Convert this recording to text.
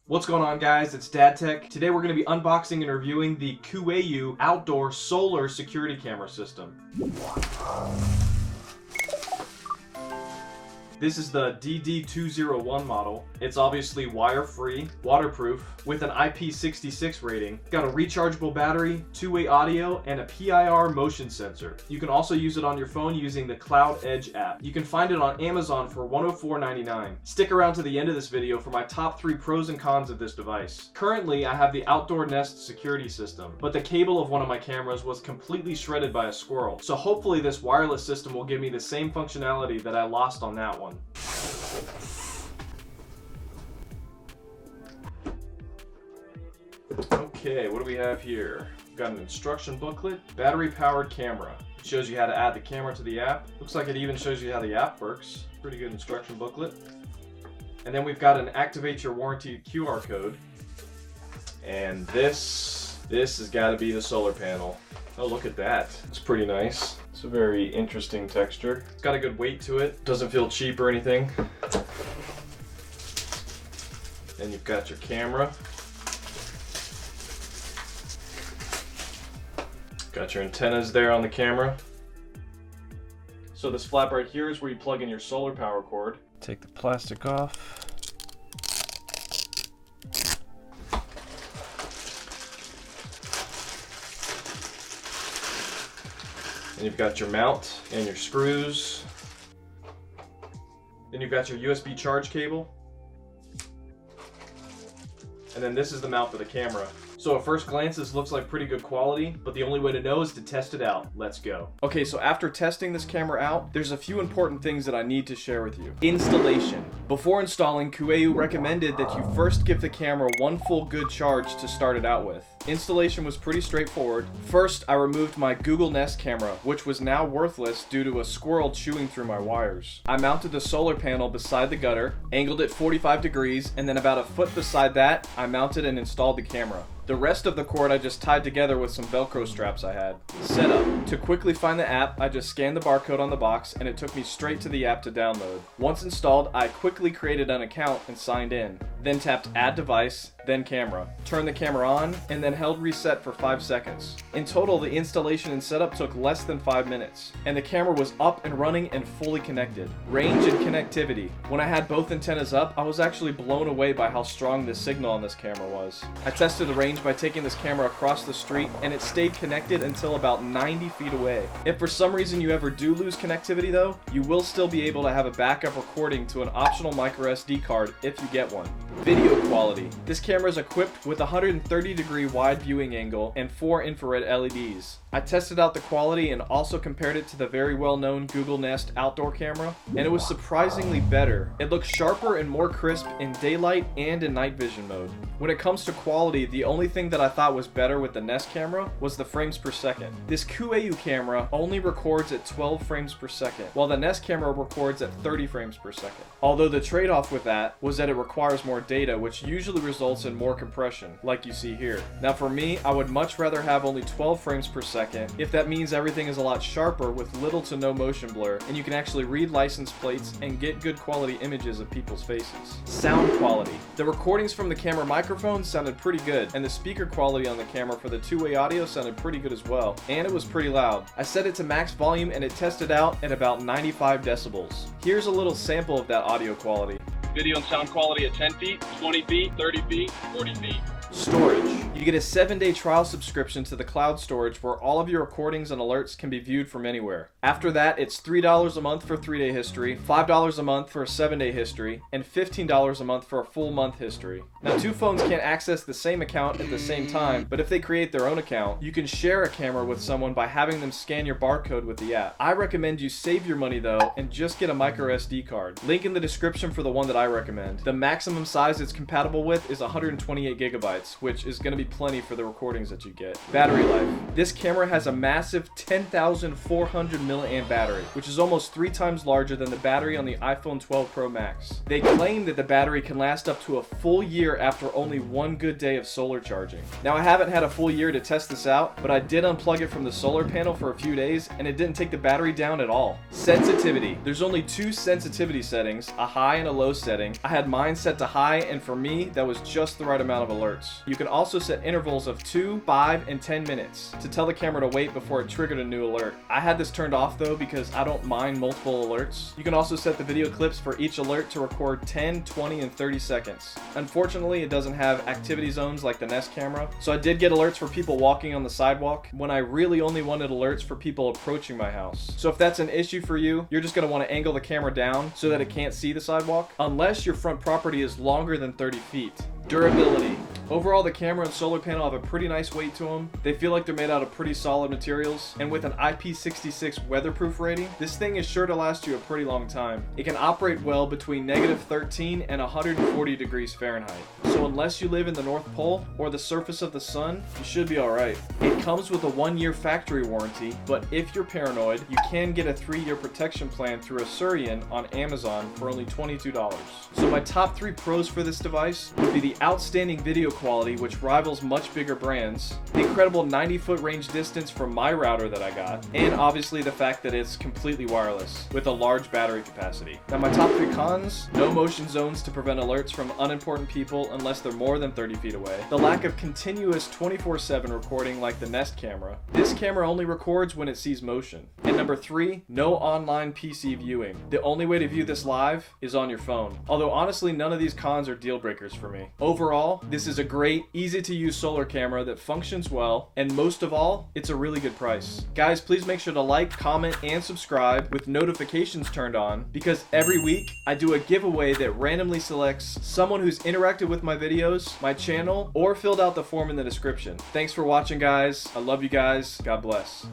What's going on, guys? It's Dad Tech. Today we're going to be unboxing and reviewing the COOAU Outdoor Solar Security Camera System. This is the DD201 model. It's obviously wire-free, waterproof, with an IP66 rating. Got a rechargeable battery, two-way audio, and a PIR motion sensor. You can also use it on your phone using the CloudEdge app. You can find it on Amazon for $104.99. Stick around to the end of this video for my top 3 pros and cons of this device. Currently, I have the Outdoor Nest security system, but the cable of one of my cameras was completely shredded by a squirrel. So hopefully this wireless system will give me the same functionality that I lost on that one. Okay, what do we have here? We've got an instruction booklet, battery powered camera. It shows you how to add the camera to the app. Looks like it even shows you how the app works. Pretty good instruction booklet. And then we've got an activate your warranty QR code. And this has got to be the solar panel. Oh, look at that. It's pretty nice. It's a very interesting texture. It's got a good weight to it. Doesn't feel cheap or anything. Then you've got your camera. Got your antennas there on the camera. So this flap right here is where you plug in your solar power cord. Take the plastic off. And you've got your mount and your screws. Then you've got your USB charge cable. And then this is the mount for the camera. So at first glance, this looks like pretty good quality, but the only way to know is to test it out. Let's go. Okay, so after testing this camera out, there's a few important things that I need to share with you. Installation. Before installing, COOAU recommended that you first give the camera one full good charge to start it out with. Installation was pretty straightforward. First, I removed my Google Nest camera, which was now worthless due to a squirrel chewing through my wires. I mounted the solar panel beside the gutter, angled it 45 degrees, and then about a foot beside that, I mounted and installed the camera. The rest of the cord I just tied together with some Velcro straps I had. Setup. To quickly find the app, I just scanned the barcode on the box and it took me straight to the app to download. Once installed, I quickly created an account and signed in. Then tapped Add Device, then Camera. Turned the camera on, and then held Reset for 5 seconds. In total, the installation and setup took less than 5 minutes, and the camera was up and running and fully connected. Range and connectivity. When I had both antennas up, I was actually blown away by how strong the signal on this camera was. I tested the range by taking this camera across the street, and it stayed connected until about 90 feet away. If for some reason you ever do lose connectivity though, you will still be able to have a backup recording to an optional micro SD card if you get one. Video quality. This camera is equipped with a 130-degree wide viewing angle and 4 infrared LEDs. I tested out the quality and also compared it to the very well-known Google Nest outdoor camera, and it was surprisingly better. It looks sharper and more crisp in daylight and in night vision mode. When it comes to quality, the only thing that I thought was better with the Nest camera was the frames per second. This COOAU camera only records at 12 frames per second, while the Nest camera records at 30 frames per second. Although the trade-off with that was that it requires more data, which usually results in more compression, like you see here. Now for me, I would much rather have only 12 frames per second, if that means everything is a lot sharper with little to no motion blur, and you can actually read license plates and get good quality images of people's faces. Sound quality. The recordings from the camera microphone sounded pretty good, and the speaker quality on the camera for the two-way audio sounded pretty good as well, and it was pretty loud. I set it to max volume and it tested out at about 95 decibels. Here's a little sample of that audio quality. Video and sound quality at 10 feet, 20 feet, 30 feet, 40 feet. Storage. You get a 7-day trial subscription to the cloud storage where all of your recordings and alerts can be viewed from anywhere. After that, it's $3 a month for 3-day history, $5 a month for a 7-day history, and $15 a month for a full month history. Now, 2 phones can't access the same account at the same time, but if they create their own account, you can share a camera with someone by having them scan your barcode with the app. I recommend you save your money though and just get a micro SD card. Link in the description for the one that I recommend. The maximum size it's compatible with is 128 gigabytes. minutes, which is going to be plenty for the recordings that you get. Battery life. This camera has a massive 10,400 milliamp battery, which is almost 3 times larger than the battery on the iPhone 12 Pro Max. They claim that the battery can last up to a full year after only 1 good day of solar charging. Now, I haven't had a full year to test this out, but I did unplug it from the solar panel for a few days, and it didn't take the battery down at all. Sensitivity. There's only 2 sensitivity settings, a high and a low setting. I had mine set to high, and for me, that was just the right amount of alerts. You can also set intervals of 2, 5, and 10 minutes to tell the camera to wait before it triggered a new alert. I had this turned off though because I don't mind multiple alerts. You can also set the video clips for each alert to record 10, 20, and 30 seconds. Unfortunately, it doesn't have activity zones like the Nest camera, so I did get alerts for people walking on the sidewalk when I really only wanted alerts for people approaching my house. So if that's an issue for you, you're just going to want to angle the camera down so that it can't see the sidewalk, unless your front property is longer than 30 feet. Durability. Overall, the camera and solar panel have a pretty nice weight to them. They feel like they're made out of pretty solid materials, and with an IP66 weatherproof rating, this thing is sure to last you a pretty long time. It can operate well between -13 and 140 degrees Fahrenheit. So unless you live in the North Pole or the surface of the sun, you should be alright. It comes with a 1-year factory warranty, but if you're paranoid, you can get a 3-year protection plan through Asurion on Amazon for only $22. So my top 3 pros for this device would be the outstanding video quality, which rivals much bigger brands, the incredible 90-foot range distance from my router that I got, and obviously the fact that it's completely wireless with a large battery capacity. Now my top 3 cons: no motion zones to prevent alerts from unimportant people unless they're more than 30 feet away, the lack of continuous 24/7 recording like the Nest camera. This camera only records when it sees motion. And number 3, no online PC viewing. The only way to view this live is on your phone. Although honestly, none of these cons are deal breakers for me. Overall, this is a great, easy to use solar camera that functions well, and most of all, it's a really good price. Guys, please make sure to like, comment, and subscribe with notifications turned on, because every week I do a giveaway that randomly selects someone who's interacted with my videos, my channel, or filled out the form in the description. Thanks for watching, guys. I love you guys. God bless.